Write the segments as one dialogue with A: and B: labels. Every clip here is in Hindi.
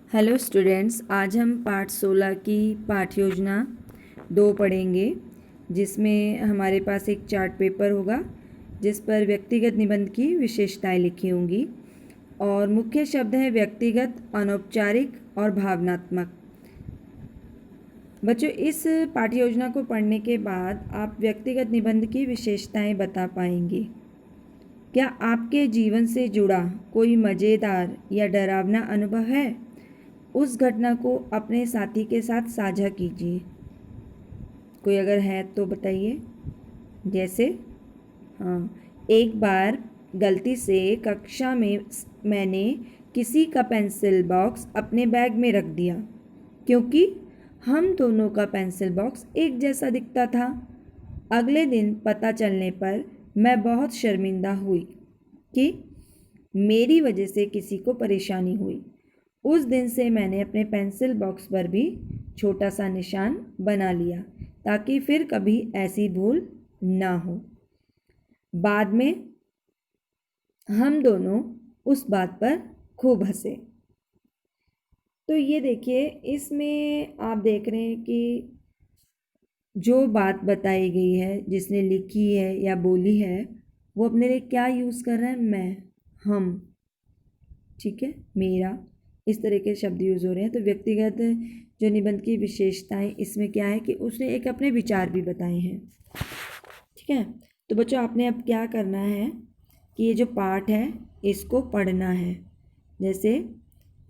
A: हेलो स्टूडेंट्स, आज हम पाठ 16 की पाठ योजना 2 पढ़ेंगे, जिसमें हमारे पास एक चार्ट पेपर होगा जिस पर व्यक्तिगत निबंध की विशेषताएं लिखी होंगी और मुख्य शब्द है व्यक्तिगत, अनौपचारिक और भावनात्मक। बच्चों, इस पाठ योजना को पढ़ने के बाद आप व्यक्तिगत निबंध की विशेषताएं बता पाएंगे। क्या आपके जीवन से जुड़ा कोई मज़ेदार या डरावना अनुभव है? उस घटना को अपने साथी के साथ साझा कीजिए। कोई अगर है तो बताइए। जैसे एक बार गलती से कक्षा में मैंने किसी का पेंसिल बॉक्स अपने बैग में रख दिया क्योंकि हम दोनों का पेंसिल बॉक्स एक जैसा दिखता था। अगले दिन पता चलने पर मैं बहुत शर्मिंदा हुई कि मेरी वजह से किसी को परेशानी हुई। उस दिन से मैंने अपने पेंसिल बॉक्स पर भी छोटा सा निशान बना लिया ताकि फिर कभी ऐसी भूल ना हो। बाद में हम दोनों उस बात पर खूब हंसे। तो ये देखिए, इसमें आप देख रहे हैं कि जो बात बताई गई है, जिसने लिखी है या बोली है, वो अपने लिए क्या यूज़ कर रहा है? मैं, हम, ठीक है, मेरा, इस तरह के शब्द यूज़ हो रहे हैं। तो व्यक्तिगत जो निबंध की विशेषताएं इसमें क्या है कि उसने एक अपने विचार भी बताए हैं। ठीक है, तो बच्चों आपने अब क्या करना है कि ये जो पाठ है इसको पढ़ना है। जैसे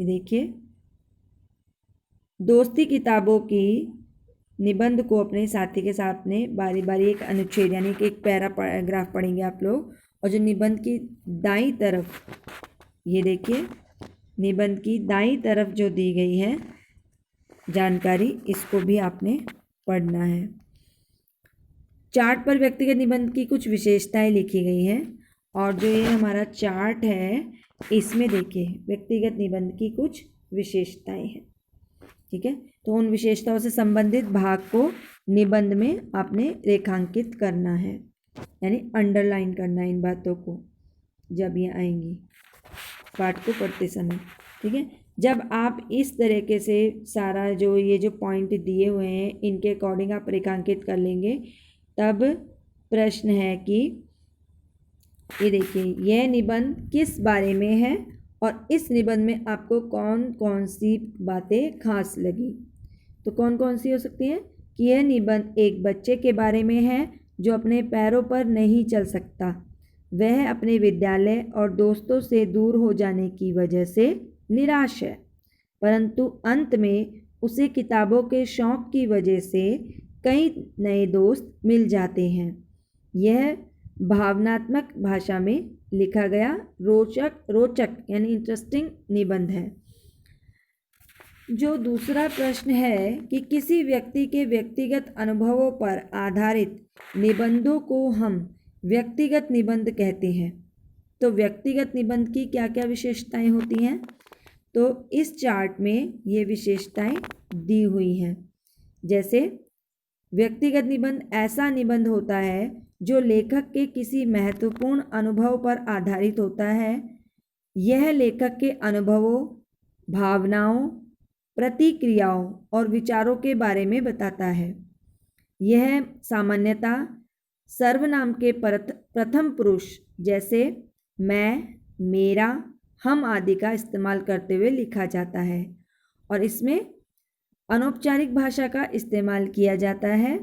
A: देखिए, दोस्ती किताबों की निबंध को अपने साथी के साथ में बारी बारी एक अनुच्छेद यानी कि एक पैराग्राफ पढ़ेंगे आप लोग। और जो निबंध की दाईं तरफ, ये देखिए, निबंध की दाईं तरफ जो दी गई है जानकारी, इसको भी आपने पढ़ना है। चार्ट पर व्यक्तिगत निबंध की कुछ विशेषताएं लिखी गई हैं और जो ये हमारा चार्ट है इसमें देखिए व्यक्तिगत निबंध की कुछ विशेषताएं हैं। ठीक है, तो उन विशेषताओं से संबंधित भाग को निबंध में आपने रेखांकित करना है, यानी अंडरलाइन करना है इन बातों को जब ये आएंगी पाठ को पढ़ते समय। ठीक है, जब आप इस तरीके से सारा जो ये जो पॉइंट दिए हुए हैं इनके अकॉर्डिंग आप रेखांकित कर लेंगे, तब प्रश्न है कि ये देखिए यह निबंध किस बारे में है और इस निबंध में आपको कौन कौन सी बातें खास लगी। तो कौन कौन सी हो सकती हैं कि यह निबंध एक बच्चे के बारे में है जो अपने पैरों पर नहीं चल सकता। वह अपने विद्यालय और दोस्तों से दूर हो जाने की वजह से निराश है, परंतु अंत में उसे किताबों के शौक़ की वजह से कई नए दोस्त मिल जाते हैं। यह भावनात्मक भाषा में लिखा गया रोचक यानी इंटरेस्टिंग निबंध है। जो दूसरा प्रश्न है कि किसी व्यक्ति के व्यक्तिगत अनुभवों पर आधारित निबंधों को हम व्यक्तिगत निबंध कहते हैं। तो व्यक्तिगत निबंध की क्या क्या विशेषताएं होती हैं? तो इस चार्ट में ये विशेषताएं दी हुई हैं। जैसे व्यक्तिगत निबंध ऐसा निबंध होता है जो लेखक के किसी महत्वपूर्ण अनुभव पर आधारित होता है। यह लेखक के अनुभवों, भावनाओं, प्रतिक्रियाओं और विचारों के बारे में बताता है। यह सामान्यतः सर्वनाम के प्रथम पुरुष जैसे मैं, मेरा, हम आदि का इस्तेमाल करते हुए लिखा जाता है और इसमें अनौपचारिक भाषा का इस्तेमाल किया जाता है।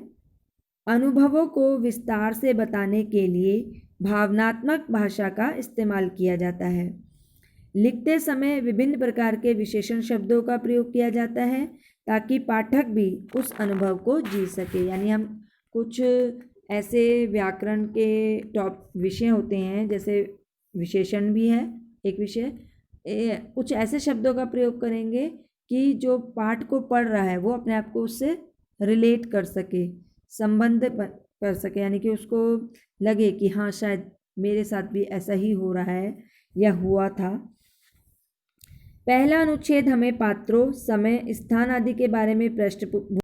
A: अनुभवों को विस्तार से बताने के लिए भावनात्मक भाषा का इस्तेमाल किया जाता है। लिखते समय विभिन्न प्रकार के विशेषण शब्दों का प्रयोग किया जाता है ताकि पाठक भी उस अनुभव को जी सके। यानी हम कुछ ऐसे व्याकरण के विषय होते हैं, जैसे विशेषण भी है एक विषय, कुछ ऐसे शब्दों का प्रयोग करेंगे कि जो पाठ को पढ़ रहा है वो अपने आप को उससे रिलेट कर सके, संबंध कर सके, यानी कि उसको लगे कि हाँ शायद मेरे साथ भी ऐसा ही हो रहा है या हुआ था। पहला अनुच्छेद हमें पात्रों, समय, स्थान आदि के बारे में पृष्ठभूमि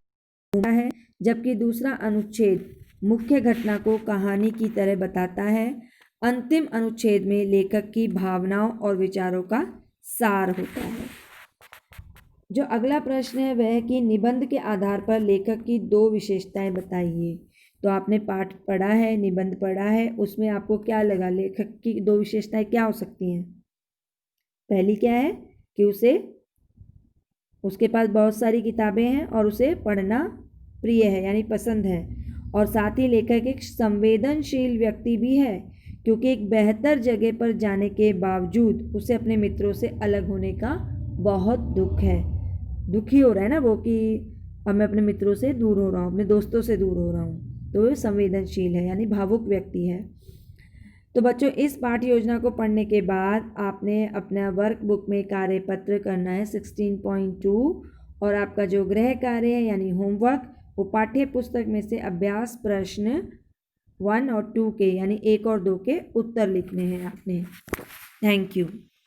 A: है, जबकि दूसरा अनुच्छेद मुख्य घटना को कहानी की तरह बताता है। अंतिम अनुच्छेद में लेखक की भावनाओं और विचारों का सार होता है। जो अगला प्रश्न है वह है कि निबंध के आधार पर लेखक की 2 विशेषताएं बताइए। तो आपने पाठ पढ़ा है, निबंध पढ़ा है, उसमें आपको क्या लगा लेखक की 2 विशेषताएं क्या हो सकती हैं? पहली क्या है कि उसके पास बहुत सारी किताबें हैं और उसे पढ़ना प्रिय है यानी पसंद है, और साथ ही लेखक एक संवेदनशील व्यक्ति भी है क्योंकि एक बेहतर जगह पर जाने के बावजूद उसे अपने मित्रों से अलग होने का बहुत दुखी हो रहा है ना वो, कि अब मैं अपने मित्रों से दूर हो रहा हूँ, अपने दोस्तों से दूर हो रहा हूँ। तो वो संवेदनशील है यानी भावुक व्यक्ति है। तो बच्चों इस पाठ्य योजना को पढ़ने के बाद आपने अपना वर्कबुक में कार्यपत्र करना है 16.2, और आपका जो गृह कार्य है यानी होमवर्क वो पाठ्य पुस्तक में से अभ्यास प्रश्न 1 और 2 के यानी 1 और 2 के उत्तर लिखने हैं आपने। Thank you.